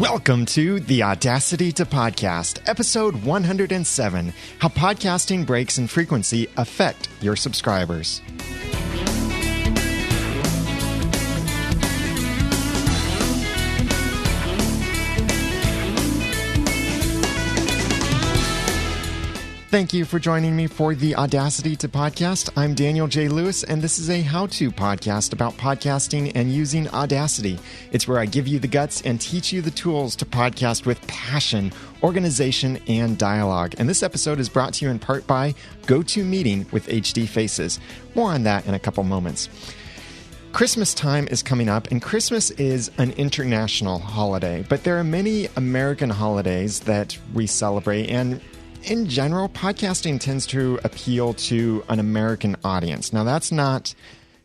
Welcome to the Audacity to Podcast, episode 107, How Podcasting Breaks in Frequency Affect Your Subscribers. Thank you for joining me for the Audacity to Podcast. I'm Daniel J. Lewis, and this is a how-to podcast about podcasting and using Audacity. It's where I give you the guts and teach you the tools to podcast with passion, organization, and dialogue. And this episode is brought to you in part by GoToMeeting with HD Faces. More on that in a couple moments. Christmas time is coming up, and Christmas is an international holiday, but there are many American holidays that we celebrate, and in general, podcasting tends to appeal to an American audience. Now, that's not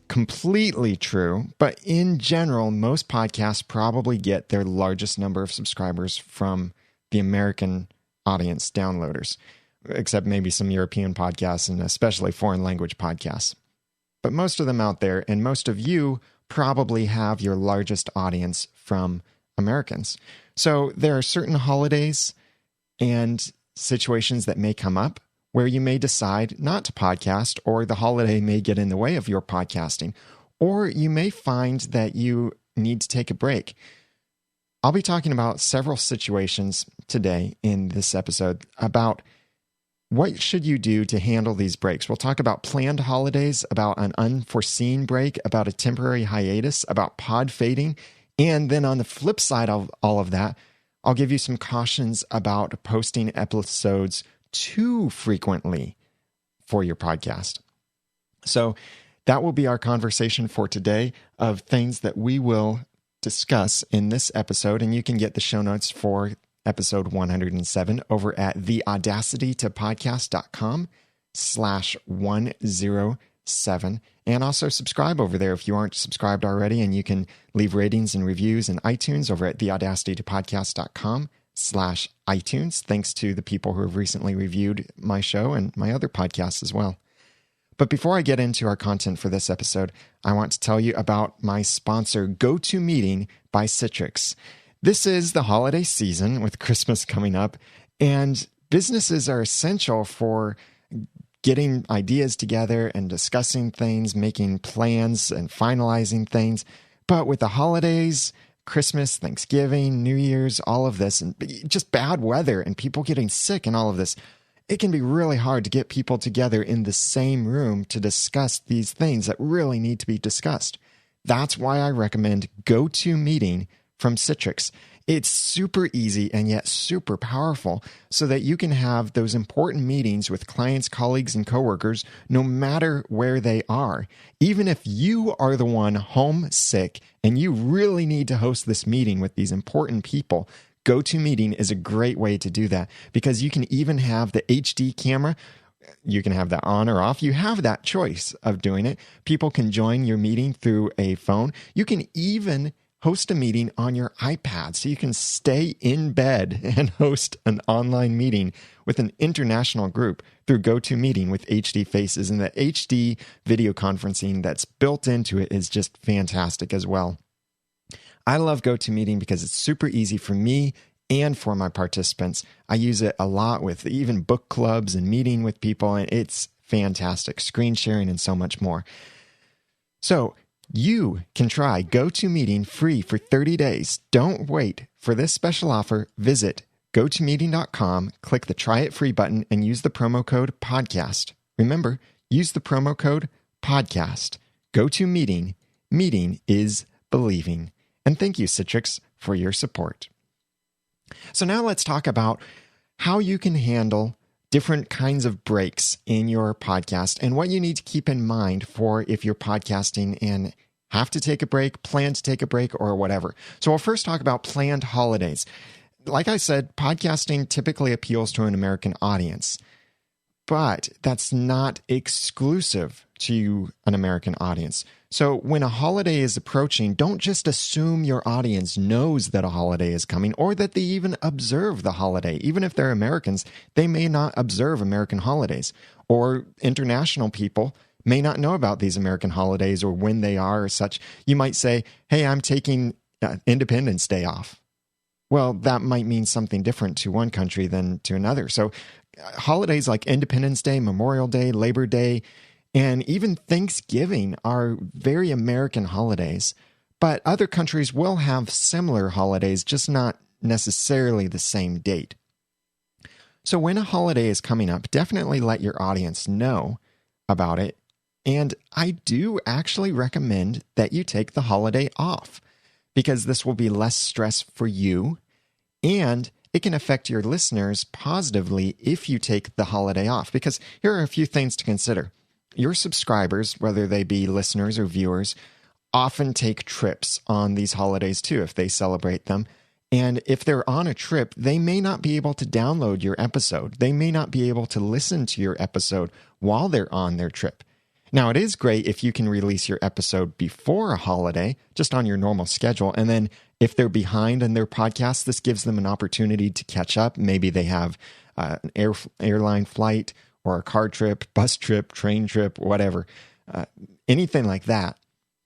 completely true, but in general, most podcasts probably get their largest number of subscribers from the American audience downloaders, except maybe some European podcasts and especially foreign language podcasts. But most of them out there, and most of you probably have your largest audience from Americans. So there are certain holidays and situations that may come up where you may decide not to podcast, or the holiday may get in the way of your podcasting, or you may find that you need to take a break. I'll be talking about several situations today in this episode about what should you do to handle these breaks. We'll talk about planned holidays, about an unforeseen break, about a temporary hiatus, about pod fading, and then on the flip side of all of that, I'll give you some cautions about posting episodes too frequently for your podcast. So that will be our conversation for today of things that we will discuss in this episode. And you can get the show notes for episode 107 over at theaudacitytopodcast.com/107. And also subscribe over there if you aren't subscribed already. And you can leave ratings and reviews in iTunes over at theaudacitytopodcast.com/iTunes. Thanks to the people who have recently reviewed my show and my other podcasts as well. But before I get into our content for this episode, I want to tell you about my sponsor, GoToMeeting by Citrix. This is the holiday season with Christmas coming up, and businesses are essential for getting ideas together and discussing things, making plans and finalizing things. But with the holidays, Christmas, Thanksgiving, New Year's, all of this, and just bad weather and people getting sick and all of this, it can be really hard to get people together in the same room to discuss these things that really need to be discussed. That's why I recommend GoToMeeting from Citrix. It's super easy and yet super powerful so that you can have those important meetings with clients, colleagues, and coworkers no matter where they are. Even if you are the one home sick and you really need to host this meeting with these important people, GoToMeeting is a great way to do that because you can even have the HD camera. You can have that on or off. You have that choice of doing it. People can join your meeting through a phone. You can even host a meeting on your iPad so you can stay in bed and host an online meeting with an international group through GoToMeeting with HD Faces. And the HD video conferencing that's built into it is just fantastic as well. I love GoToMeeting because it's super easy for me and for my participants. I use it a lot with even book clubs and meeting with people, and it's fantastic. Screen sharing and so much more. So you can try GoToMeeting free for 30 days. Don't wait for this special offer. Visit GoToMeeting.com, click the Try It Free button, and use the promo code PODCAST. Remember, use the promo code PODCAST. GoToMeeting. Meeting is believing. And thank you, Citrix, for your support. So now let's talk about how you can handle different kinds of breaks in your podcast and what you need to keep in mind for if you're podcasting and have to take a break, plan to take a break, or whatever. So we'll first talk about planned holidays. Like I said, podcasting typically appeals to an American audience, but that's not exclusive to an American audience. So when a holiday is approaching, don't just assume your audience knows that a holiday is coming or that they even observe the holiday. Even if they're Americans, they may not observe American holidays, or international people may not know about these American holidays or when they are or such. You might say, hey, I'm taking Independence Day off. well, that might mean something different to one country than to another. So holidays like Independence Day, Memorial Day, Labor Day, and even Thanksgiving are very American holidays, but other countries will have similar holidays, just not necessarily the same date. So when a holiday is coming up, definitely let your audience know about it. And I do actually recommend that you take the holiday off, because this will be less stress for you, and it can affect your listeners positively if you take the holiday off. Because here are a few things to consider. Your subscribers, whether they be listeners or viewers, often take trips on these holidays too if they celebrate them. And if they're on a trip, they may not be able to download your episode. They may not be able to listen to your episode while they're on their trip. Now, it is great if you can release your episode before a holiday, just on your normal schedule. And then if they're behind in their podcast, this gives them an opportunity to catch up. Maybe they have an airline flight or a car trip, bus trip, train trip, whatever. Anything like that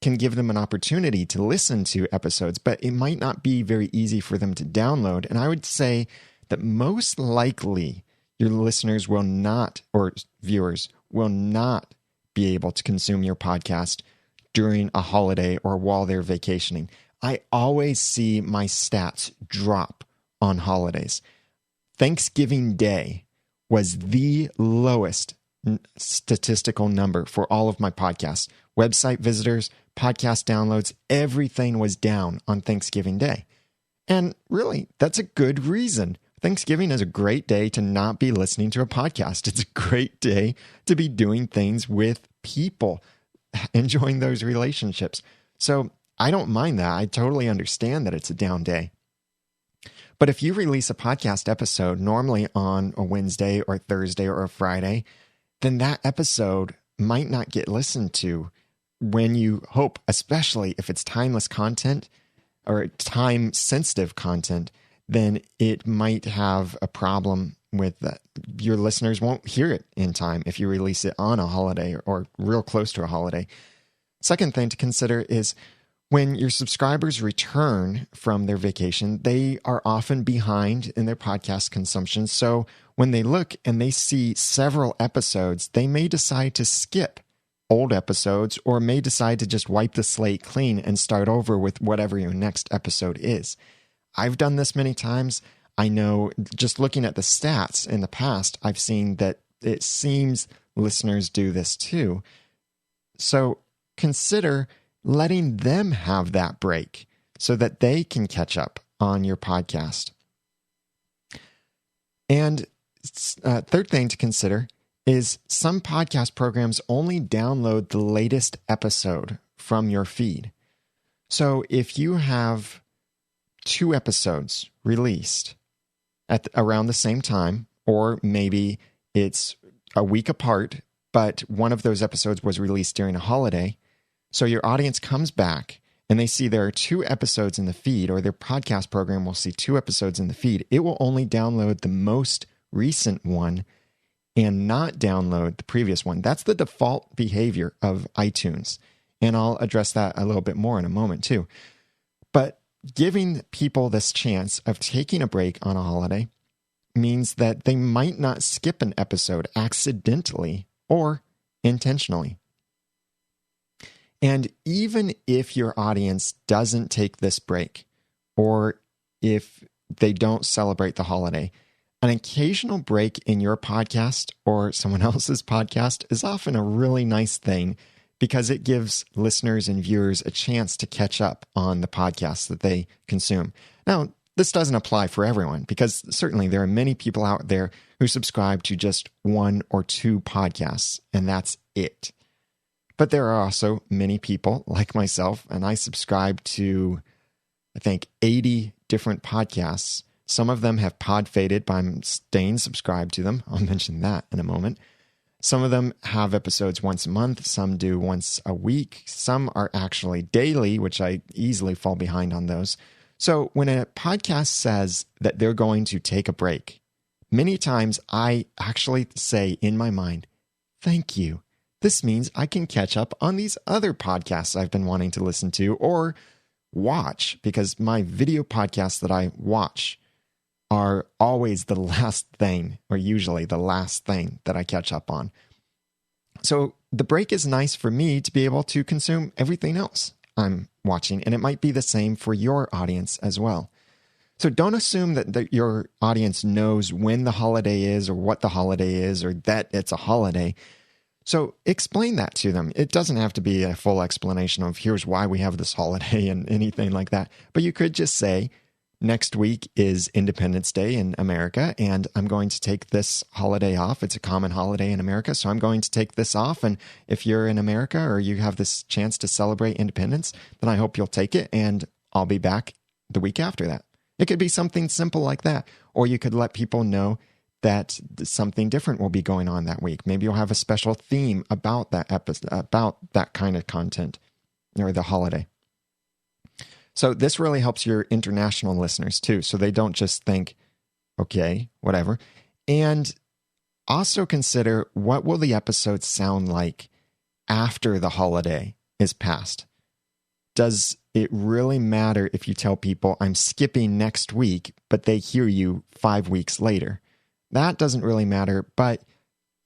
can give them an opportunity to listen to episodes, but it might not be very easy for them to download. And I would say that most likely your listeners will not, or viewers will not be able to consume your podcast during a holiday or while they're vacationing. I always see my stats drop on holidays. Thanksgiving Day was the lowest statistical number for all of my podcasts. Website visitors, podcast downloads, everything was down on Thanksgiving Day. And really, that's a good reason. Thanksgiving is a great day to not be listening to a podcast. It's a great day to be doing things with people, enjoying those relationships. So I don't mind that. I totally understand that it's a down day. But if you release a podcast episode normally on a Wednesday or Thursday or a Friday, then that episode might not get listened to when you hope, especially if it's timeless content or time-sensitive content, then it might have a problem with that. Your listeners won't hear it in time if you release it on a holiday or real close to a holiday. Second thing to consider is when your subscribers return from their vacation, they are often behind in their podcast consumption. So when they look and they see several episodes, they may decide to skip old episodes or may decide to just wipe the slate clean and start over with whatever your next episode is. I've done this many times. I know just looking at the stats in the past, I've seen that it seems listeners do this too. So consider letting them have that break so that they can catch up on your podcast. And third thing to consider is some podcast programs only download the latest episode from your feed. So if you have 2 episodes released at around the same time, or maybe it's a week apart, but one of those episodes was released during a holiday, so your audience comes back and they see there are 2 episodes in the feed, or their podcast program will see 2 episodes in the feed. It will only download the most recent one and not download the previous one. That's the default behavior of iTunes. And I'll address that a little bit more in a moment too. But giving people this chance of taking a break on a holiday means that they might not skip an episode accidentally or intentionally. And even if your audience doesn't take this break, or if they don't celebrate the holiday, an occasional break in your podcast or someone else's podcast is often a really nice thing, because it gives listeners and viewers a chance to catch up on the podcasts that they consume. Now, this doesn't apply for everyone, because certainly there are many people out there who subscribe to just 1 or 2 podcasts, and that's it. But there are also many people like myself, and I subscribe to, I think, 80 different podcasts. Some of them have pod faded, but I'm staying subscribed to them. I'll mention that in a moment. Some of them have episodes once a month. Some do once a week. Some are actually daily, which I easily fall behind on those. So when a podcast says that they're going to take a break, many times I actually say in my mind, thank you. This means I can catch up on these other podcasts I've been wanting to listen to, or watch, because my video podcasts that I watch are always the last thing, or usually the last thing that I catch up on. So the break is nice for me to be able to consume everything else I'm watching, and it might be the same for your audience as well. So don't assume that your audience knows when the holiday is, or what the holiday is, or that it's a holiday. So explain that to them. It doesn't have to be a full explanation of here's why we have this holiday and anything like that. But you could just say, next week is Independence Day in America, and I'm going to take this holiday off. It's a common holiday in America, so I'm going to take this off. And if you're in America or you have this chance to celebrate independence, then I hope you'll take it, and I'll be back the week after that. It could be something simple like that. Or you could let people know that something different will be going on that week. Maybe you'll have a special theme about that episode, about that kind of content or the holiday. So this really helps your international listeners too, so they don't just think, okay, whatever. And also consider, what will the episode sound like after the holiday is past? Does it really matter if you tell people I'm skipping next week, but they hear you 5 weeks later? That doesn't really matter, but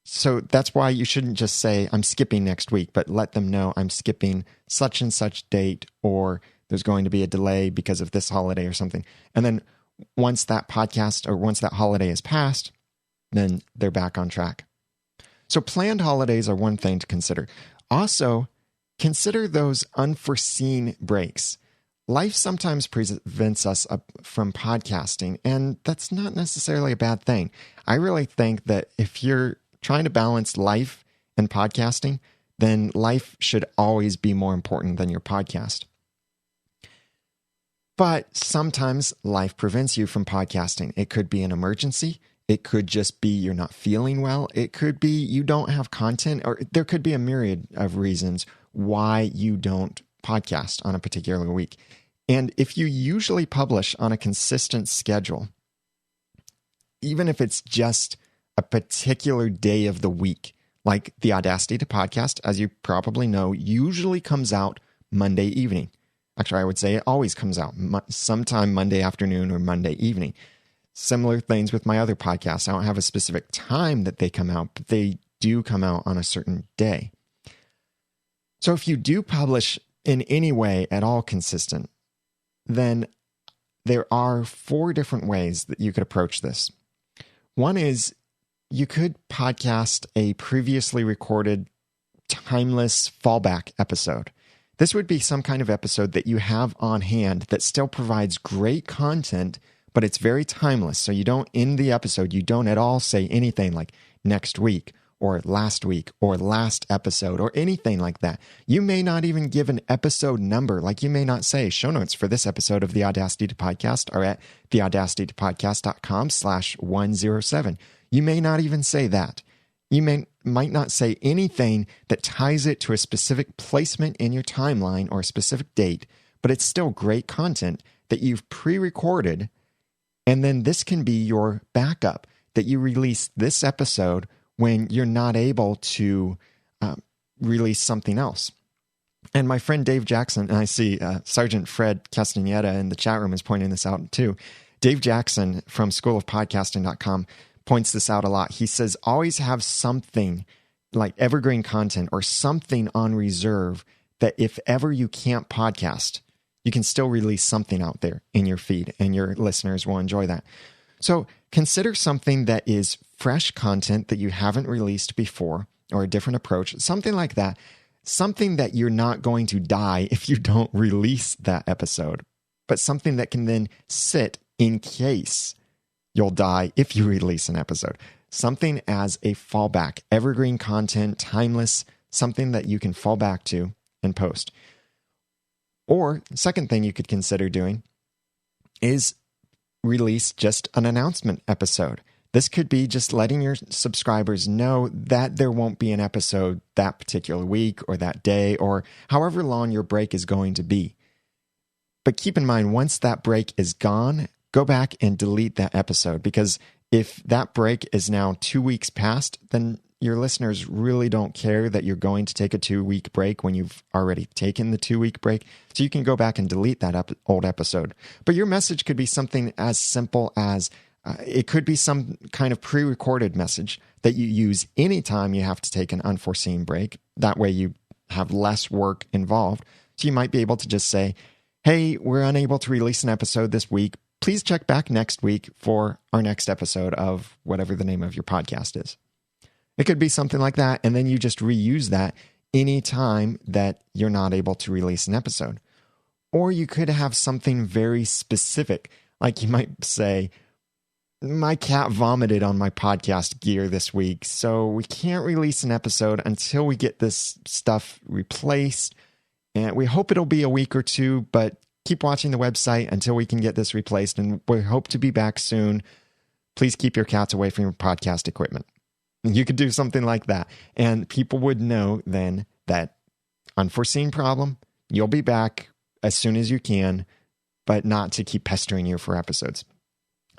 so that's why you shouldn't just say I'm skipping next week, but let them know I'm skipping such and such date, or there's going to be a delay because of this holiday or something. And then once that podcast or once that holiday is passed, then they're back on track. So planned holidays are one thing to consider. Also, consider those unforeseen breaks. Life sometimes prevents us from podcasting, and that's not necessarily a bad thing. I really think that if you're trying to balance life and podcasting, then life should always be more important than your podcast. But sometimes life prevents you from podcasting. It could be an emergency. It could just be you're not feeling well. It could be you don't have content, or there could be a myriad of reasons why you don't podcast on a particular week. And if you usually publish on a consistent schedule, even if it's just a particular day of the week, like the Audacity to Podcast, as you probably know, usually comes out Monday evening. Actually, I would say it always comes out sometime Monday afternoon or Monday evening. Similar things with my other podcasts. I don't have a specific time that they come out, but they do come out on a certain day. So if you do publish in any way at all consistent, then there are 4 different ways that you could approach this. One is you could podcast a previously recorded timeless fallback episode. This would be some kind of episode that you have on hand that still provides great content, but it's very timeless. So you don't, in the episode, you don't at all say anything like next week or last week or last episode or anything like that. You may not even give an episode number. Like you may not say show notes for this episode of the Audacity to Podcast are at theaudacitytopodcast.com/107. You may not even say that. You might not say anything that ties it to a specific placement in your timeline or a specific date, but it's still great content that you've pre-recorded. And then this can be your backup, that you release this episode when you're not able to release something else. And my friend Dave Jackson, and I see Sergeant Fred Castaneda in the chat room is pointing this out too. Dave Jackson from schoolofpodcasting.com points this out a lot. He says, always have something like evergreen content or something on reserve that if ever you can't podcast, you can still release something out there in your feed and your listeners will enjoy that. So consider something that is fresh content that you haven't released before or a different approach, something like that, something that you're not going to die if you don't release that episode, but something that can then sit in case you'll die if you release an episode. Something as a fallback, evergreen content, timeless, something that you can fall back to and post. Or second thing you could consider doing is release just an announcement episode. This could be just letting your subscribers know that there won't be an episode that particular week or that day or however long your break is going to be. But keep in mind, once that break is gone, go back and delete that episode, because if that break is now 2 weeks past, then your listeners really don't care that you're going to take a 2-week break when you've already taken the 2-week break. So you can go back and delete that old episode. But your message could be something as simple as it could be some kind of pre-recorded message that you use anytime you have to take an unforeseen break. That way you have less work involved. So you might be able to just say, hey, we're unable to release an episode this week. Please check back next week for our next episode of whatever the name of your podcast is. It could be something like that, and then you just reuse that anytime that you're not able to release an episode. Or you could have something very specific, like you might say, my cat vomited on my podcast gear this week, so we can't release an episode until we get this stuff replaced. And we hope it'll be a week or two, but keep watching the website until we can get this replaced, and we hope to be back soon. Please keep your cats away from your podcast equipment. You could do something like that, and people would know then that unforeseen problem, you'll be back as soon as you can, but not to keep pestering you for episodes.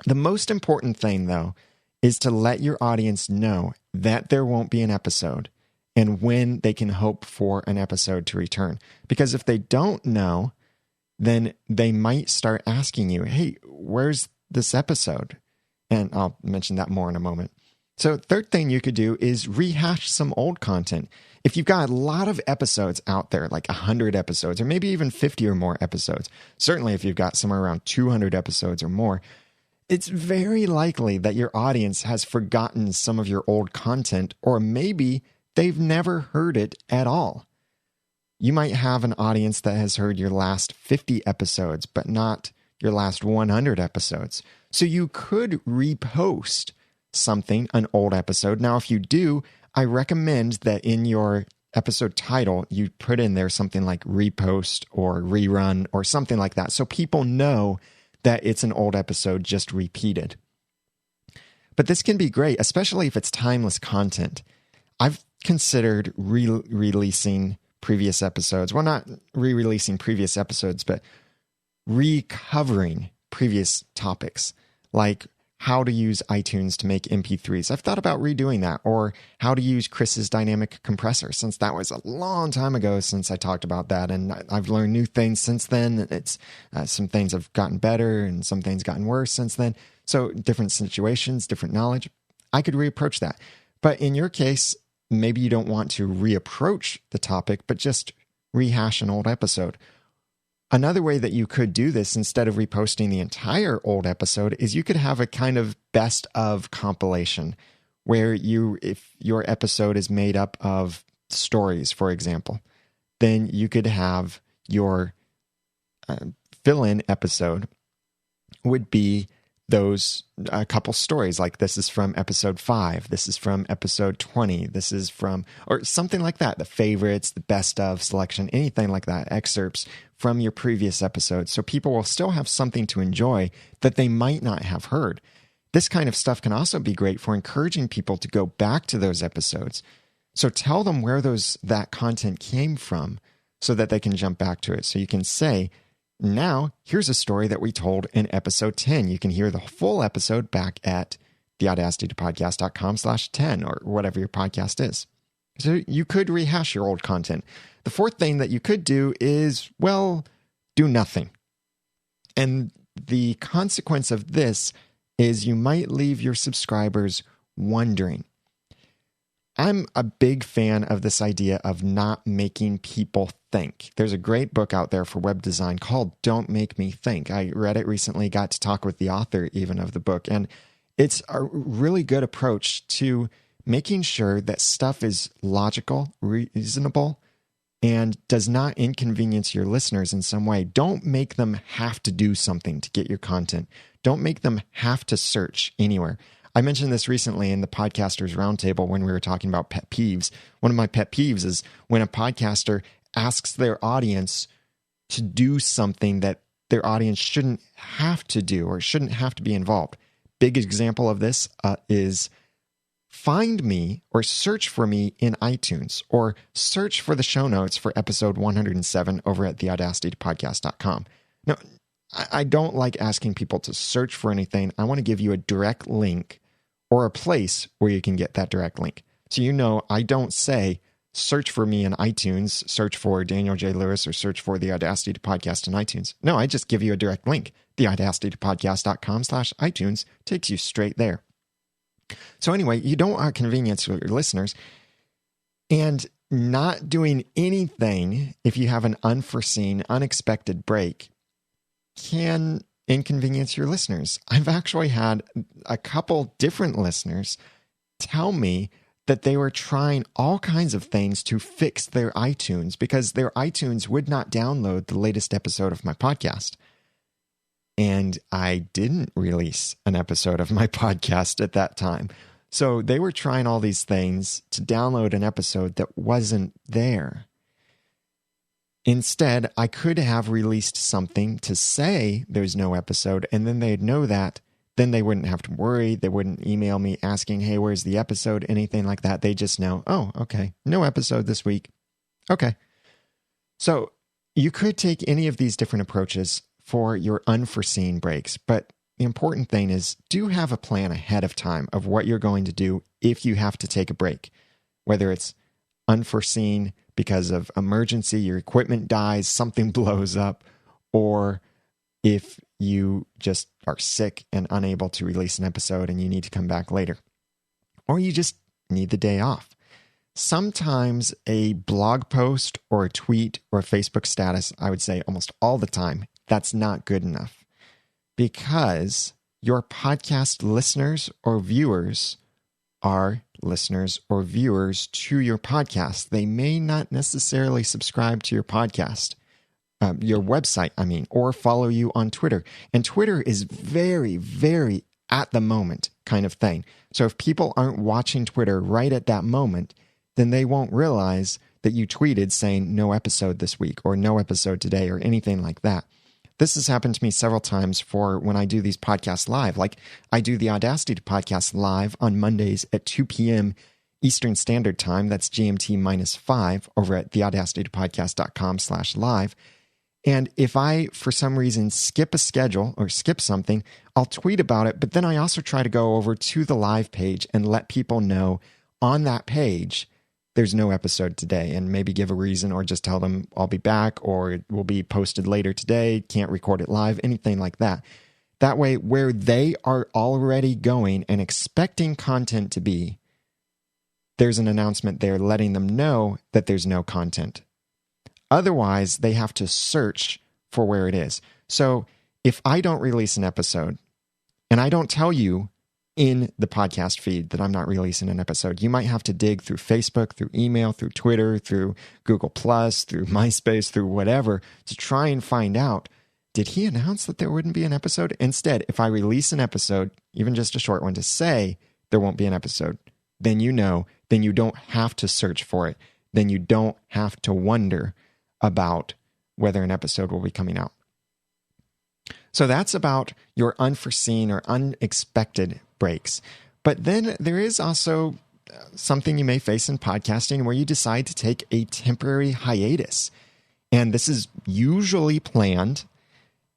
The most important thing, though, is to let your audience know that there won't be an episode and when they can hope for an episode to return. Because if they don't know, then they might start asking you, hey, where's this episode? And I'll mention that more in a moment. So third thing you could do is rehash some old content. If you've got a lot of episodes out there, like 100 episodes, or maybe even 50 or more episodes, certainly if you've got somewhere around 200 episodes or more, it's very likely that your audience has forgotten some of your old content, or maybe they've never heard it at all. You might have an audience that has heard your last 50 episodes, but not your last 100 episodes. So you could repost something, an old episode. Now, if you do, I recommend that in your episode title, you put in there something like repost or rerun or something like that, so people know that it's an old episode just repeated. But this can be great, especially if it's timeless content. I've considered releasing previous episodes. Well, not re-releasing previous episodes, but recovering previous topics, like how to use iTunes to make MP3s. I've thought about redoing that, or how to use Chris's dynamic compressor, since that was a long time ago since I talked about that, and I've learned new things since then. It's some things have gotten better, and some things gotten worse since then. So different situations, different knowledge. I could reapproach that. But in your case, maybe you don't want to reapproach the topic, but just rehash an old episode. Another way that you could do this, instead of reposting the entire old episode, is you could have a kind of best of compilation where if your episode is made up of stories, for example, then you could have your fill-in episode would be a couple stories, like this is from episode 5, this is from episode 20, this is from, or something like that, the favorites, the best of selection, anything like that, excerpts from your previous episodes. So people will still have something to enjoy that they might not have heard. This kind of stuff can also be great for encouraging people to go back to those episodes. So tell them where that content came from so that they can jump back to it. So you can say, now, here's a story that we told in episode 10. You can hear the full episode back at theaudacitypodcast.com/10 or whatever your podcast is. So you could rehash your old content. The fourth thing that you could do is, well, do nothing. And the consequence of this is you might leave your subscribers wondering. I'm a big fan of this idea of not making people think. There's a great book out there for web design called Don't Make Me Think. I read it recently, got to talk with the author even of the book, and it's a really good approach to making sure that stuff is logical, reasonable, and does not inconvenience your listeners in some way. Don't make them have to do something to get your content. Don't make them have to search anywhere. I mentioned this recently in the Podcasters Roundtable when we were talking about pet peeves. One of my pet peeves is when a podcaster asks their audience to do something that their audience shouldn't have to do or shouldn't have to be involved. Big example of this is find me or search for me in iTunes, or search for the show notes for episode 107 over at theaudacitypodcast.com. Now, I don't like asking people to search for anything. I want to give you a direct link or a place where you can get that direct link. So I don't say, search for me in iTunes, search for Daniel J. Lewis, or search for the Audacity to Podcast in iTunes. No, I just give you a direct link. The audacitytopodcast.com/iTunes takes you straight there. So anyway, you don't want convenience for your listeners, and not doing anything if you have an unforeseen, unexpected break can inconvenience your listeners. I've actually had a couple different listeners tell me that they were trying all kinds of things to fix their iTunes because their iTunes would not download the latest episode of my podcast. And I didn't release an episode of my podcast at that time. So they were trying all these things to download an episode that wasn't there. Instead, I could have released something to say there's no episode, and then they'd know that. Then they wouldn't have to worry. They wouldn't email me asking, hey, where's the episode? Anything like that. They just know, oh, okay, no episode this week. Okay. So you could take any of these different approaches for your unforeseen breaks, but the important thing is do have a plan ahead of time of what you're going to do if you have to take a break, whether it's unforeseen because of emergency, your equipment dies, something blows up, or if you just are sick and unable to release an episode and you need to come back later, or you just need the day off. Sometimes a blog post or a tweet or a Facebook status, I would say almost all the time, that's not good enough because your podcast listeners or viewers are listeners or viewers to your podcast. They may not necessarily subscribe to your podcast, your website, or follow you on Twitter. And Twitter is very, very at the moment kind of thing. So if people aren't watching Twitter right at that moment, then they won't realize that you tweeted saying no episode this week or no episode today or anything like that. This has happened to me several times for when I do these podcasts live. Like I do the Audacity to Podcast live on Mondays at 2 p.m. Eastern Standard Time. That's GMT -5 over at theaudacitytopodcast.com/live. And if I, for some reason, skip a schedule or skip something, I'll tweet about it. But then I also try to go over to the live page and let people know on that page there's no episode today, and maybe give a reason or just tell them I'll be back or it will be posted later today, can't record it live, anything like that. That way, where they are already going and expecting content to be, there's an announcement there letting them know that there's no content. Otherwise, they have to search for where it is. So if I don't release an episode and I don't tell you in the podcast feed that I'm not releasing an episode, you might have to dig through Facebook, through email, through Twitter, through Google Plus, through MySpace, through whatever to try and find out, did he announce that there wouldn't be an episode? Instead, if I release an episode, even just a short one, to say there won't be an episode, then you know, then you don't have to search for it. Then you don't have to wonder about whether an episode will be coming out. So that's about your unforeseen or unexpected breaks. But then there is also something you may face in podcasting where you decide to take a temporary hiatus. And this is usually planned.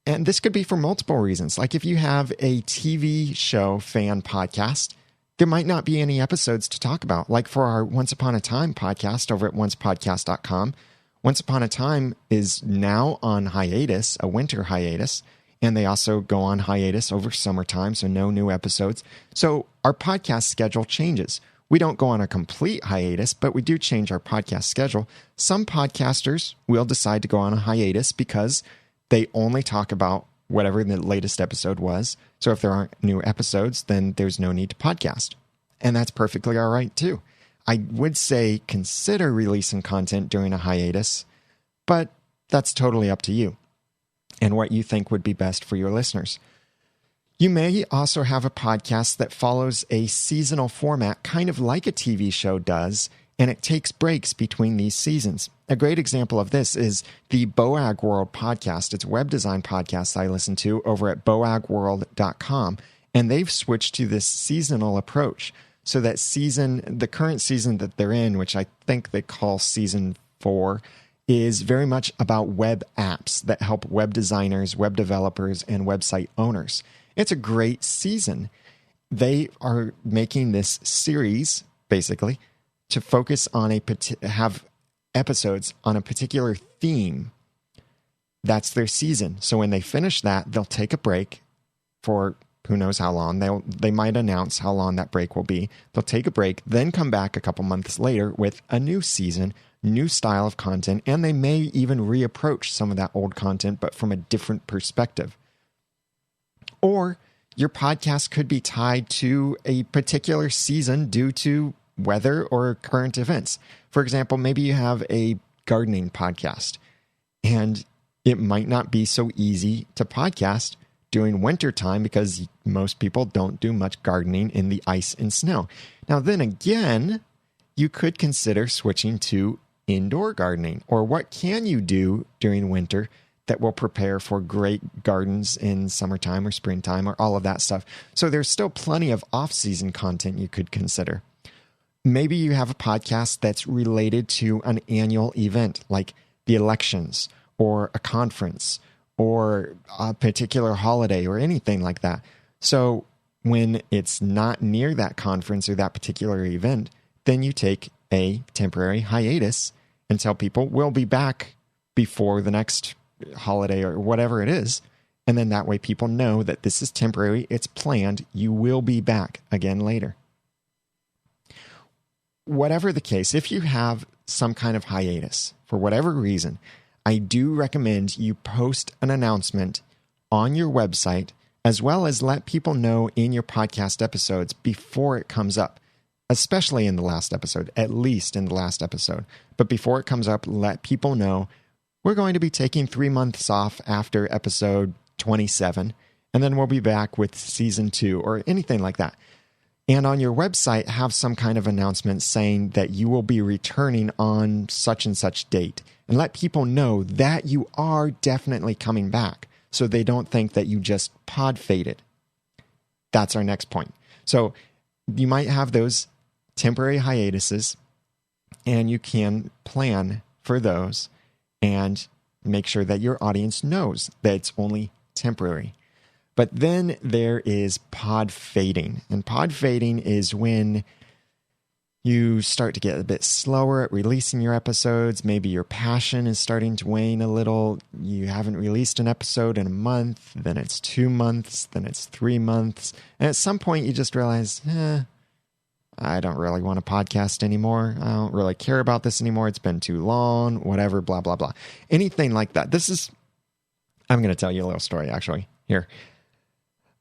And this could be for multiple reasons. Like if you have a TV show fan podcast, there might not be any episodes to talk about. Like for our Once Upon a Time podcast over at oncepodcast.com. Once Upon a Time is now on hiatus, a winter hiatus. And they also go on hiatus over summertime, so no new episodes. So our podcast schedule changes. We don't go on a complete hiatus, but we do change our podcast schedule. Some podcasters will decide to go on a hiatus because they only talk about whatever the latest episode was. So if there aren't new episodes, then there's no need to podcast. And that's perfectly all right too. I would say consider releasing content during a hiatus, but that's totally up to you and what you think would be best for your listeners. You may also have a podcast that follows a seasonal format, kind of like a TV show does, and it takes breaks between these seasons. A great example of this is the Boag World podcast. It's a web design podcast I listen to over at boagworld.com, and they've switched to this seasonal approach. So that the current season that they're in, which I think they call season 4, is very much about web apps that help web designers, web developers, and website owners. It's a great season. They are making this series, basically, to focus on have episodes on a particular theme. That's their season. So when they finish that, they'll take a break for who knows how long. They might announce how long that break will be. They'll take a break, then come back a couple months later with a new season, new style of content, and they may even reapproach some of that old content, but from a different perspective. Or your podcast could be tied to a particular season due to weather or current events. For example, maybe you have a gardening podcast, and it might not be so easy to podcast during winter time because most people don't do much gardening in the ice and snow. Now, then again, you could consider switching to indoor gardening, or what can you do during winter that will prepare for great gardens in summertime or springtime or all of that stuff. So there's still plenty of off-season content you could consider. Maybe you have a podcast that's related to an annual event like the elections or a conference or a particular holiday or anything like that. So when it's not near that conference or that particular event, then you take a temporary hiatus and tell people we'll be back before the next holiday or whatever it is. And then that way people know that this is temporary, it's planned, you will be back again later. Whatever the case, if you have some kind of hiatus for whatever reason, I do recommend you post an announcement on your website as well as let people know in your podcast episodes before it comes up, especially in the last episode, at least in the last episode. But before it comes up, let people know we're going to be taking 3 months off after episode 27, and then we'll be back with season 2 or anything like that. And on your website, have some kind of announcement saying that you will be returning on such and such date. And let people know that you are definitely coming back so they don't think that you just pod faded. That's our next point. So you might have those temporary hiatuses, and you can plan for those and make sure that your audience knows that it's only temporary. But then there is pod fading. And pod fading is when you start to get a bit slower at releasing your episodes. Maybe your passion is starting to wane a little. You haven't released an episode in a month, then it's 2 months, then it's 3 months. And at some point you just realize, I don't really want to podcast anymore. I don't really care about this anymore. It's been too long, whatever, blah, blah, blah. Anything like that. I'm going to tell you a little story actually here.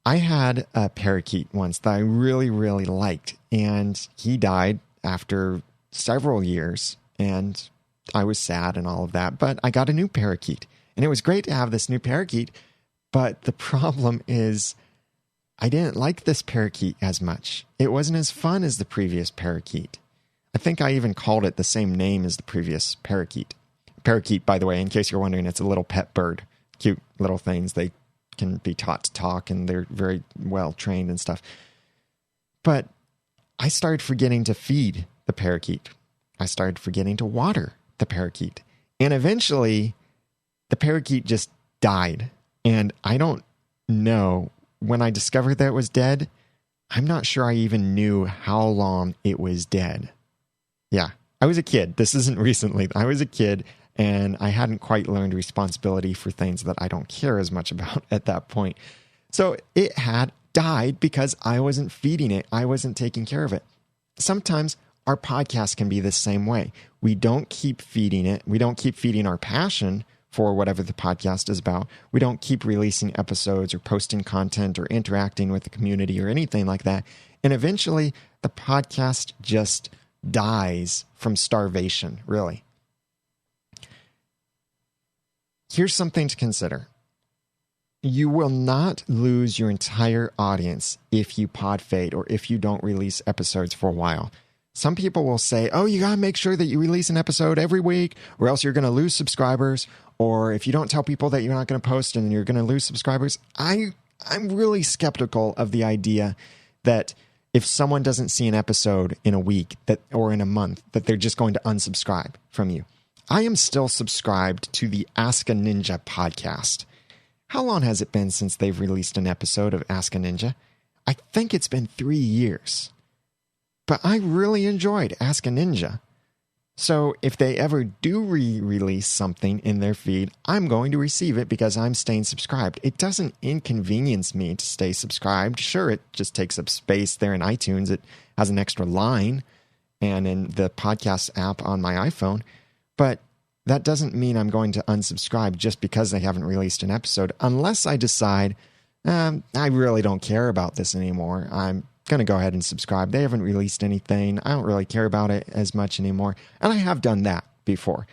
I had a parakeet once that I really, really liked, and he died after several years, and I was sad and all of that, but I got a new parakeet, and it was great to have this new parakeet, but the problem is I didn't like this parakeet as much. It wasn't as fun as the previous parakeet. I think I even called it the same name as the previous parakeet. Parakeet, by the way, in case you're wondering, it's a little pet bird. Cute little things. They can be taught to talk, and they're very well trained and stuff. But I started forgetting to feed the parakeet. I started forgetting to water the parakeet. And eventually, the parakeet just died. And I don't know, when I discovered that it was dead, I'm not sure I even knew how long it was dead. Yeah, I was a kid. This isn't recently. I was a kid, and I hadn't quite learned responsibility for things that I don't care as much about at that point. So it had died because I wasn't feeding it. I wasn't taking care of it. Sometimes our podcast can be the same way. We don't keep feeding it. We don't keep feeding our passion for whatever the podcast is about. We don't keep releasing episodes or posting content or interacting with the community or anything like that. And eventually the podcast just dies from starvation, really. Here's something to consider. You will not lose your entire audience if you pod fade or if you don't release episodes for a while. Some people will say, oh, you got to make sure that you release an episode every week or else you're going to lose subscribers. Or if you don't tell people that you're not going to post and you're going to lose subscribers. I'm really skeptical of the idea that if someone doesn't see an episode in a week or in a month, that they're just going to unsubscribe from you. I am still subscribed to the Ask a Ninja podcast. How long has it been since they've released an episode of Ask a Ninja? I think it's been 3 years. but I really enjoyed Ask a Ninja. So if they ever do re-release something in their feed, I'm going to receive it because I'm staying subscribed. It doesn't inconvenience me to stay subscribed. Sure, it just takes up space there in iTunes. It has an extra line and in the podcast app on my iPhone. But that doesn't mean I'm going to unsubscribe just because they haven't released an episode, unless I decide, I really don't care about this anymore. I'm going to go ahead and subscribe. They haven't released anything. I don't really care about it as much anymore. And I have done that before.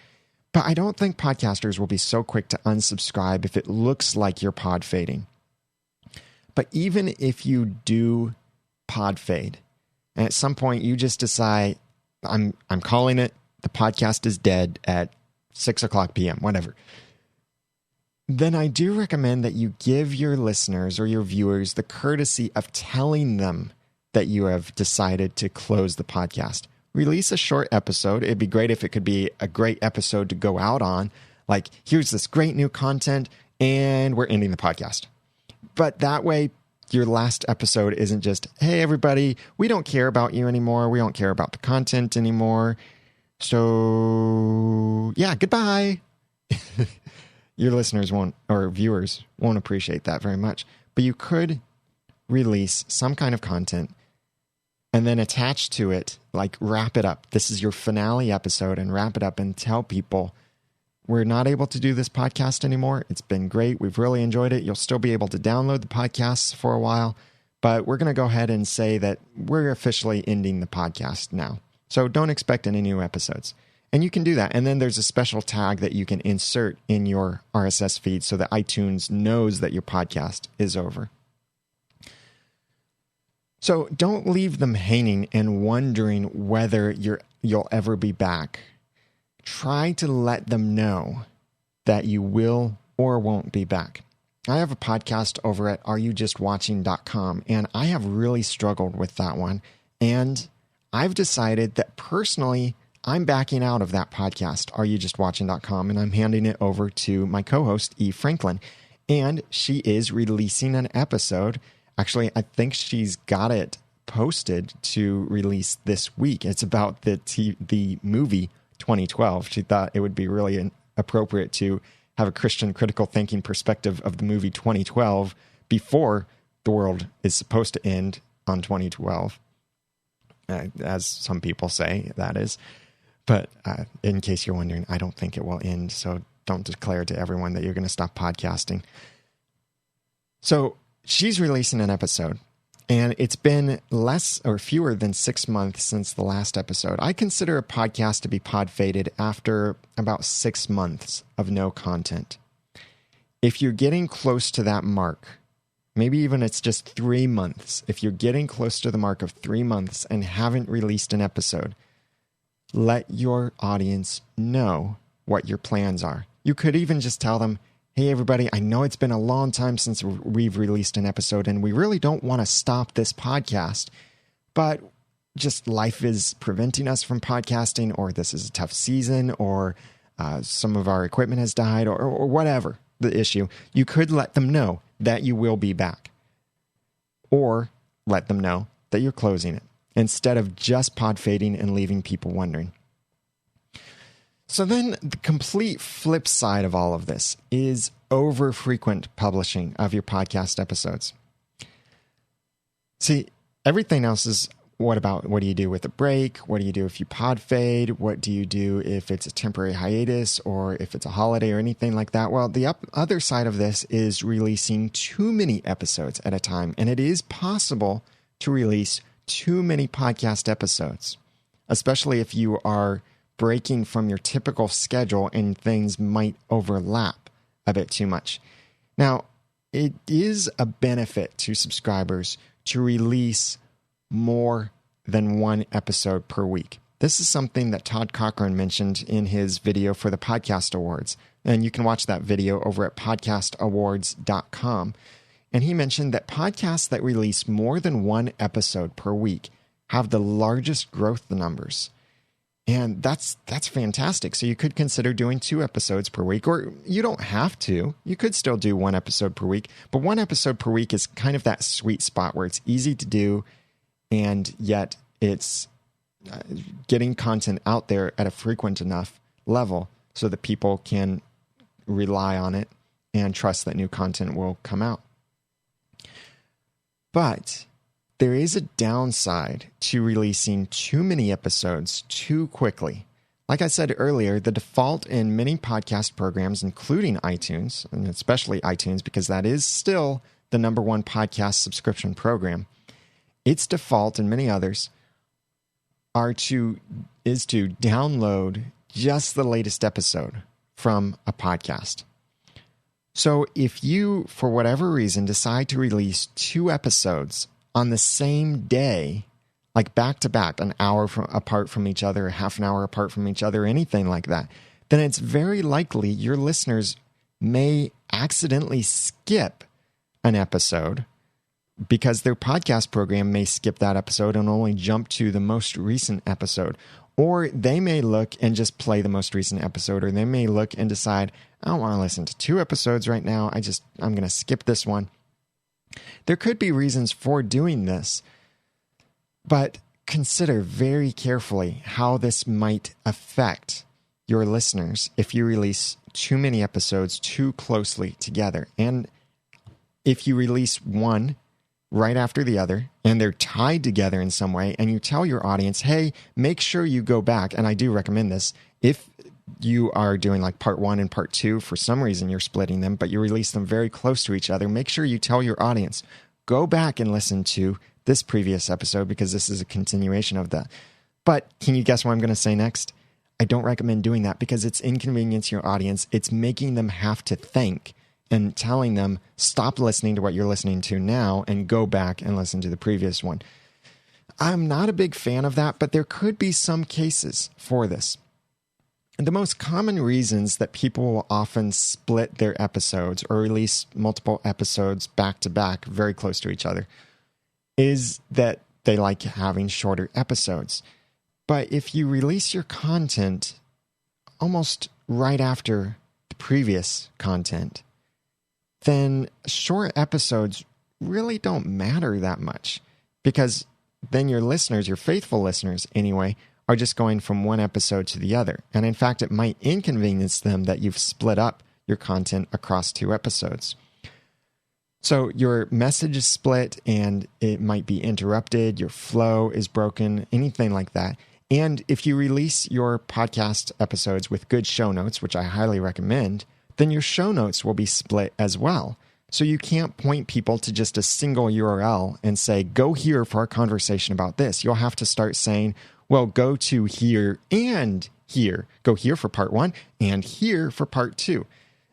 But I don't think podcasters will be so quick to unsubscribe if it looks like you're pod fading. But even if you do pod fade, and at some point you just decide, I'm calling it, the podcast is dead at 6:00 p.m., whatever, then I do recommend that you give your listeners or your viewers the courtesy of telling them that you have decided to close the podcast. Release a short episode. It'd be great if it could be a great episode to go out on. Like, here's this great new content, and we're ending the podcast. But that way, your last episode isn't just, hey, everybody, we don't care about you anymore. We don't care about the content anymore. So, yeah, goodbye. Your listeners won't, or viewers won't appreciate that very much. But you could release some kind of content and then attach to it, like wrap it up. This is your finale episode, and wrap it up and tell people, we're not able to do this podcast anymore. It's been great. We've really enjoyed it. You'll still be able to download the podcasts for a while, but we're going to go ahead and say that we're officially ending the podcast now. So don't expect any new episodes. And you can do that. And then there's a special tag that you can insert in your RSS feed so that iTunes knows that your podcast is over. So don't leave them hanging and wondering whether you'll ever be back. Try to let them know that you will or won't be back. I have a podcast over at areyoujustwatching.com, and I have really struggled with that one. And I've decided that personally, I'm backing out of that podcast, areyoujustwatching.com, and I'm handing it over to my co-host, Eve Franklin. And she is releasing an episode. Actually, I think she's got it posted to release this week. It's about the movie 2012. She thought it would be really appropriate to have a Christian critical thinking perspective of the movie 2012 before the world is supposed to end on 2012, as some people say, that is. But in case you're wondering, I don't think it will end, so don't declare to everyone that you're going to stop podcasting. So she's releasing an episode, and it's been less or fewer than 6 months since the last episode. I consider a podcast to be pod faded after about 6 months of no content. If you're getting close to that mark, maybe even it's just 3 months. If you're getting close to the mark of 3 months and haven't released an episode, let your audience know what your plans are. You could even just tell them, hey, everybody, I know it's been a long time since we've released an episode, and we really don't want to stop this podcast, but just life is preventing us from podcasting, or this is a tough season, or some of our equipment has died, or whatever the issue. You could let them know that you will be back, or let them know that you're closing it, instead of just pod fading and leaving people wondering. So then the complete flip side of all of this is over-frequent publishing of your podcast episodes. See, everything else is what do you do with a break? What do you do if you pod fade? What do you do if it's a temporary hiatus or if it's a holiday or anything like that? Well, the other side of this is releasing too many episodes at a time. And it is possible to release too many podcast episodes, especially if you are breaking from your typical schedule and things might overlap a bit too much. Now, it is a benefit to subscribers to release more than one episode per week. This is something that Todd Cochran mentioned in his video for the Podcast Awards, and you can watch that video over at podcastawards.com. And he mentioned that podcasts that release more than one episode per week have the largest growth numbers. And that's fantastic. So you could consider doing 2 episodes per week, or you don't have to. You could still do 1 episode per week, but 1 episode per week is kind of that sweet spot where it's easy to do, and yet it's getting content out there at a frequent enough level so that people can rely on it and trust that new content will come out. But there is a downside to releasing too many episodes too quickly. Like I said earlier, the default in many podcast programs, including iTunes, and especially iTunes, because that is still the number one podcast subscription program, its default and many others is to download just the latest episode from a podcast. So if you, for whatever reason, decide to release 2 episodes on the same day, like back to back, an hour apart from each other, half an hour apart from each other, anything like that, then it's very likely your listeners may accidentally skip an episode because their podcast program may skip that episode and only jump to the most recent episode. Or they may look and just play the most recent episode, or they may look and decide, I don't want to listen to 2 episodes right now. I'm going to skip this one. There could be reasons for doing this, but consider very carefully how this might affect your listeners if you release too many episodes too closely together. And if you release one right after the other, and they're tied together in some way, and you tell your audience, hey, make sure you go back, and I do recommend this, if you are doing like part 1 and part 2, for some reason you're splitting them, but you release them very close to each other, make sure you tell your audience, go back and listen to this previous episode, because this is a continuation of that. But can you guess what I'm going to say next? I don't recommend doing that, because it's inconveniencing your audience. It's making them have to think and telling them, stop listening to what you're listening to now and go back and listen to the previous one. I'm not a big fan of that, but there could be some cases for this. And the most common reasons that people will often split their episodes or release multiple episodes back to back, very close to each other, is that they like having shorter episodes. But if you release your content almost right after the previous content, then short episodes really don't matter that much, because then your listeners, your faithful listeners anyway, are just going from one episode to the other. And in fact, it might inconvenience them that you've split up your content across 2 episodes. So your message is split and it might be interrupted, your flow is broken, anything like that. And if you release your podcast episodes with good show notes, which I highly recommend, then your show notes will be split as well. So you can't point people to just a single URL and say, go here for our conversation about this. You'll have to start saying, well, go to here and here. Go here for part 1 and here for part 2.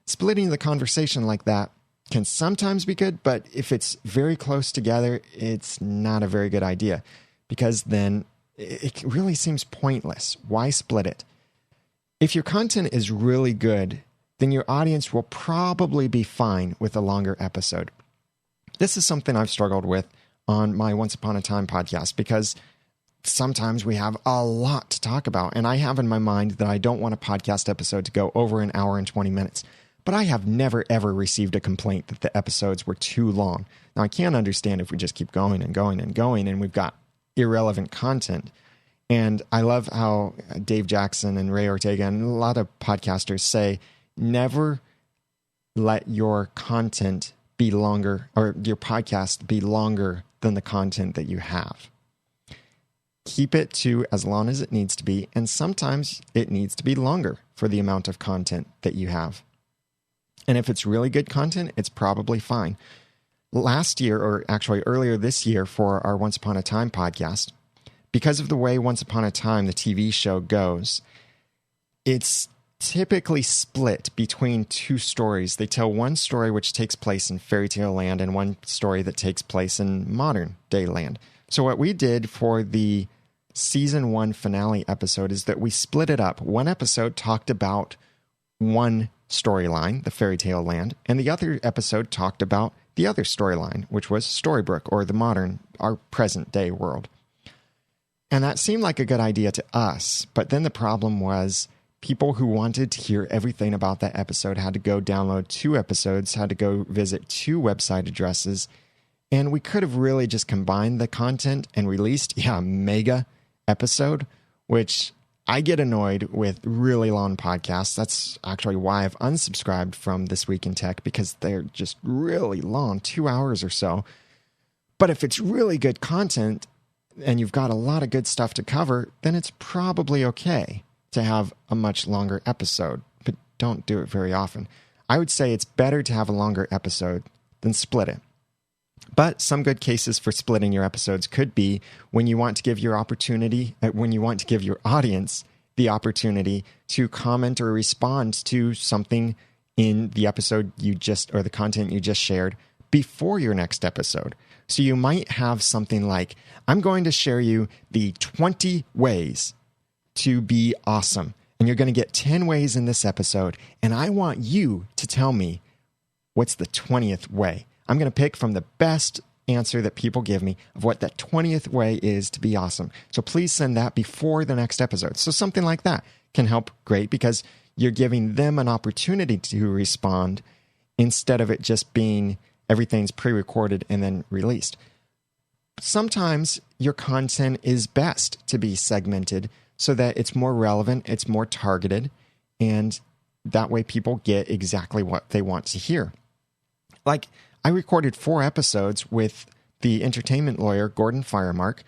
Splitting the conversation like that can sometimes be good, but if it's very close together, it's not a very good idea, because then it really seems pointless. Why split it? If your content is really good, then your audience will probably be fine with a longer episode. This is something I've struggled with on my Once Upon a Time podcast, because sometimes we have a lot to talk about, and I have in my mind that I don't want a podcast episode to go over an hour and 20 minutes. But I have never, ever received a complaint that the episodes were too long. Now, I can't understand if we just keep going and going and going, and we've got irrelevant content. And I love how Dave Jackson and Ray Ortega and a lot of podcasters say, never let your content be longer, or your podcast be longer than the content that you have. Keep it to as long as it needs to be, and sometimes it needs to be longer for the amount of content that you have. And if it's really good content, it's probably fine. Last year, or actually earlier this year for our Once Upon a Time podcast, because of the way Once Upon a Time, the TV show, goes, it's typically split between 2 stories. They tell one story which takes place in fairy tale land and one story that takes place in modern day land. So what we did for the season 1 finale episode is that we split it up. One episode talked about one storyline, the fairy tale land, and the other episode talked about the other storyline, which was Storybrooke, or the modern, our present day world. And that seemed like a good idea to us, but then the problem was people who wanted to hear everything about that episode had to go download 2 episodes, had to go visit 2 website addresses, and we could have really just combined the content and released, mega episode, which I get annoyed with really long podcasts. That's actually why I've unsubscribed from This Week in Tech, because they're just really long, 2 hours or so. But if it's really good content and you've got a lot of good stuff to cover, then it's probably okay to have a much longer episode, but don't do it very often. I would say it's better to have a longer episode than split it. But some good cases for splitting your episodes could be when you want to give your audience the opportunity to comment or respond to something in the episode or the content you just shared before your next episode. So you might have something like, I'm going to share you the 20 ways to be awesome. And you're going to get 10 ways in this episode. And I want you to tell me what's the 20th way. I'm going to pick from the best answer that people give me of what that 20th way is to be awesome. So please send that before the next episode. So something like that can help great, because you're giving them an opportunity to respond instead of it just being everything's pre-recorded and then released. Sometimes your content is best to be segmented so that it's more relevant, it's more targeted, and that way people get exactly what they want to hear. Like, I recorded 4 episodes with the entertainment lawyer, Gordon Firemark,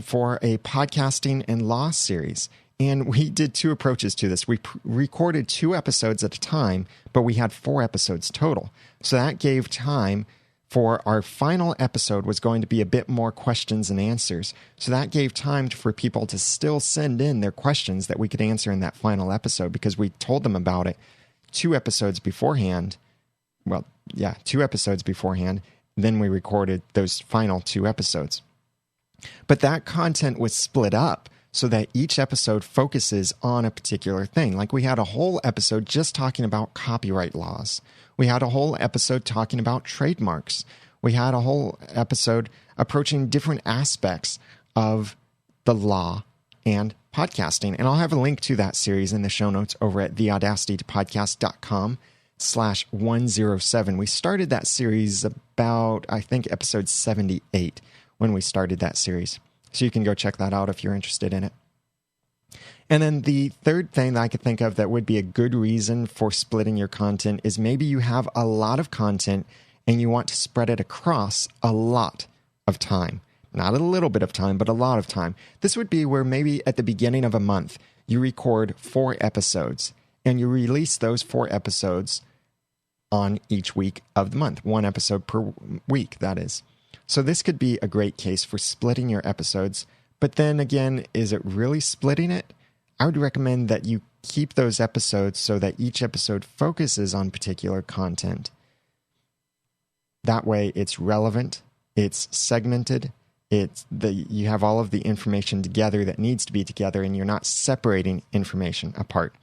for a podcasting and law series. And we did 2 approaches to this. We recorded 2 episodes at a time, but we had 4 episodes total. So that gave time for our final episode was going to be a bit more questions and answers. So that gave time for people to still send in their questions that we could answer in that final episode, because we told them about it 2 episodes beforehand. Well, yeah, 2 episodes beforehand. Then we recorded those final 2 episodes. But that content was split up so that each episode focuses on a particular thing. Like, we had a whole episode just talking about copyright laws. We had a whole episode talking about trademarks. We had a whole episode approaching different aspects of the law and podcasting. And I'll have a link to that series in the show notes over at theaudacitypodcast.com/107. We started that series about, I think, episode 78 when we started that series. So you can go check that out if you're interested in it. And then the third thing that I could think of that would be a good reason for splitting your content is maybe you have a lot of content and you want to spread it across a lot of time. Not a little bit of time, but a lot of time. This would be where maybe at the beginning of a month, you record 4 episodes and you release those 4 episodes on each week of the month. 1 episode per week, that is. So this could be a great case for splitting your episodes. But then again, is it really splitting it? I would recommend that you keep those episodes so that each episode focuses on particular content. That way it's relevant, it's segmented, you have all of the information together that needs to be together, and you're not separating information apart.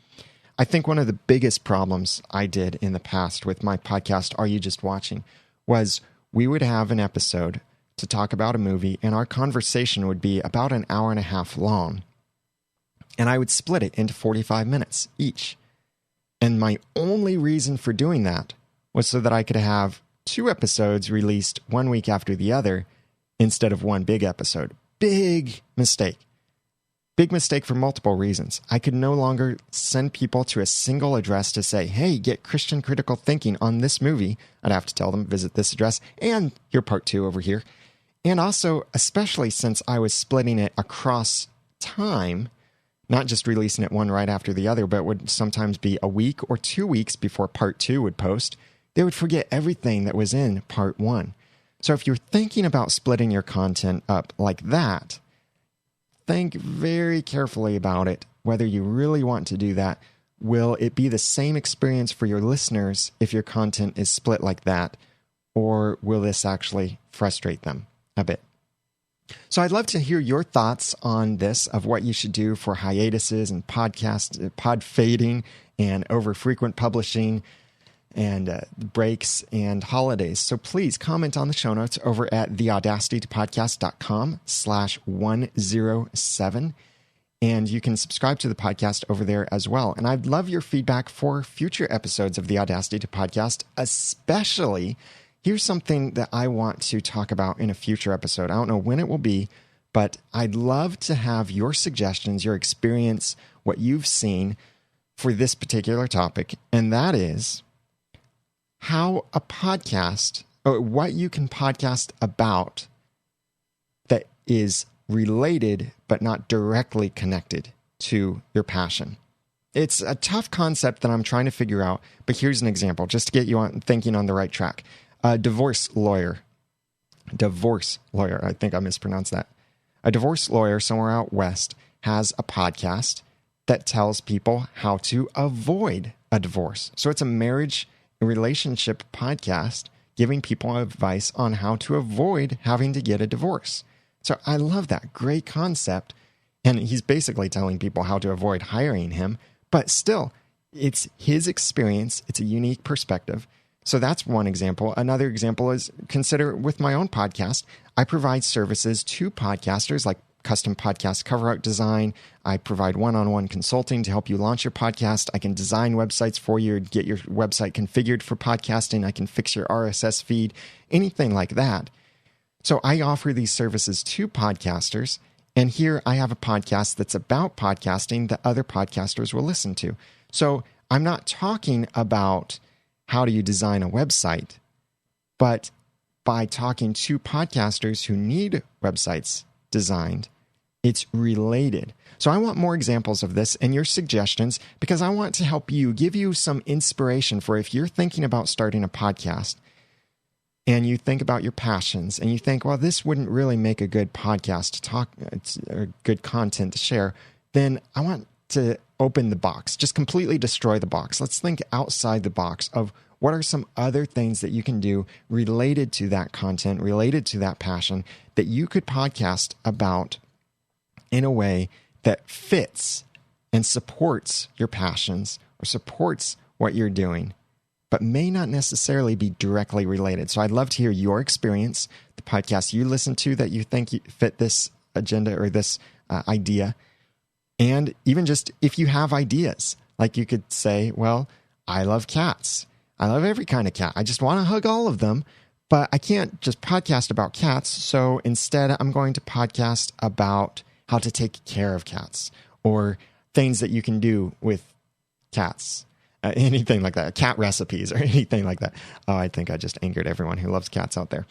I think one of the biggest problems I did in the past with my podcast, Are You Just Watching, was we would have an episode to talk about a movie, and our conversation would be about an hour and a half long. And I would split it into 45 minutes each. And my only reason for doing that was so that I could have 2 episodes released 1 week after the other instead of 1 big episode. Big mistake. Big mistake for multiple reasons. I could no longer send people to a single address to say, hey, get Christian critical thinking on this movie. I'd have to tell them, visit this address, and hear part 2 over here. And also, especially since I was splitting it across time, not just releasing it one right after the other, but would sometimes be a week or 2 weeks before part 2 would post, they would forget everything that was in part 1. So if you're thinking about splitting your content up like that, think very carefully about it, whether you really want to do that. Will it be the same experience for your listeners if your content is split like that, or will this actually frustrate them a bit? So I'd love to hear your thoughts on this, of what you should do for hiatuses and pod fading and over frequent publishing and breaks and holidays. So please comment on the show notes over at theaudacitypodcast.com/107. And you can subscribe to the podcast over there as well. And I'd love your feedback for future episodes of the Audacity to Podcast, especially here's something that I want to talk about in a future episode. I don't know when it will be, but I'd love to have your suggestions, your experience, what you've seen for this particular topic, and that is how a podcast, or what you can podcast about that is related but not directly connected to your passion. It's a tough concept that I'm trying to figure out, but here's an example, just to get you on thinking on the right track. A divorce lawyer, I think I mispronounced that. A divorce lawyer somewhere out west has a podcast that tells people how to avoid a divorce. So it's a marriage relationship podcast giving people advice on how to avoid having to get a divorce. So I love that. Great concept. And he's basically telling people how to avoid hiring him, but still, it's his experience. It's a unique perspective. So that's one example. Another example is consider with my own podcast, I provide services to podcasters like custom podcast cover art design. I provide one-on-one consulting to help you launch your podcast. I can design websites for you, get your website configured for podcasting. I can fix your RSS feed, anything like that. So I offer these services to podcasters. And here I have a podcast that's about podcasting that other podcasters will listen to. So I'm not talking about how do you design a website, but by talking to podcasters who need websites designed, it's related. So I want more examples of this and your suggestions because I want to help you, give you some inspiration for if you're thinking about starting a podcast and you think about your passions and you think, well, this wouldn't really make a good podcast to talk, or good content to share, then I want to open the box, just completely destroy the box. Let's think outside the box of what are some other things that you can do related to that content, related to that passion that you could podcast about in a way that fits and supports your passions or supports what you're doing, but may not necessarily be directly related. So I'd love to hear your experience, the podcast you listen to that you think fit this agenda or this idea. And even just if you have ideas, like you could say, well, I love cats. I love every kind of cat. I just want to hug all of them, but I can't just podcast about cats. So instead, I'm going to podcast about how to take care of cats or things that you can do with cats, anything like that, cat recipes or anything like that. Oh, I think I just angered everyone who loves cats out there.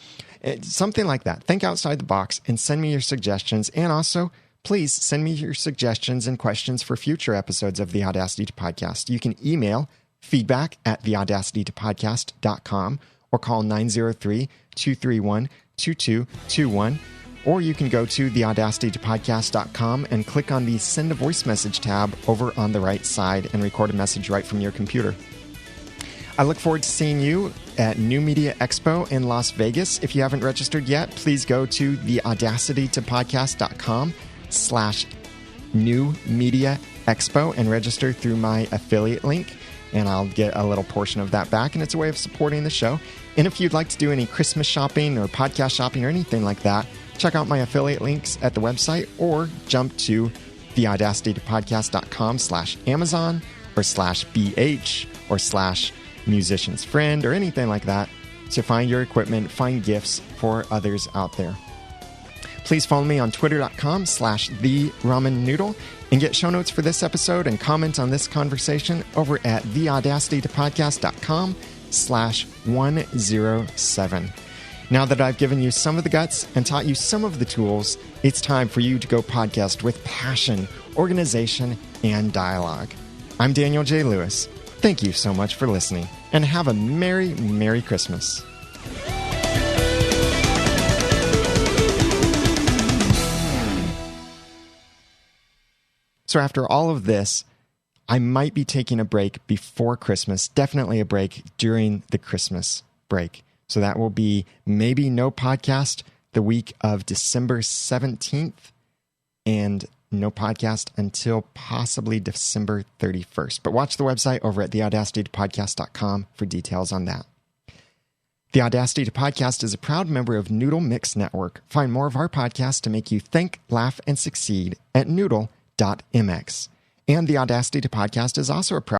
Something like that. Think outside the box and send me your suggestions. And also, please send me your suggestions and questions for future episodes of the Audacity to Podcast. You can email feedback@theaudacitytopodcast.com or call 903-231-2221. Or you can go to theaudacitytopodcast.com and click on the Send a Voice Message tab over on the right side and record a message right from your computer. I look forward to seeing you at New Media Expo in Las Vegas. If you haven't registered yet, please go to theaudacitytopodcast.com/New Media Expo and register through my affiliate link, and I'll get a little portion of that back, and it's a way of supporting the show. And if you'd like to do any Christmas shopping or podcast shopping or anything like that, check out my affiliate links at the website or jump to theaudacitytopodcast.com/Amazon or /BH or /musician's friend or anything like that to find your equipment, find gifts for others out there. Please follow me on twitter.com/theramennoodle and get show notes for this episode and comment on this conversation over at theaudacitytopodcast.com/107. Now that I've given you some of the guts and taught you some of the tools, it's time for you to go podcast with passion, organization, and dialogue. I'm Daniel J. Lewis. Thank you so much for listening, and have a Merry, Merry Christmas. So after all of this, I might be taking a break before Christmas, definitely a break during the Christmas break. So that will be maybe no podcast the week of December 17th and no podcast until possibly December 31st. But watch the website over at theaudacitytopodcast.com for details on that. The Audacity to Podcast is a proud member of Noodle Mix Network. Find more of our podcasts to make you think, laugh, and succeed at noodle.mx. And the Audacity to Podcast is also a proud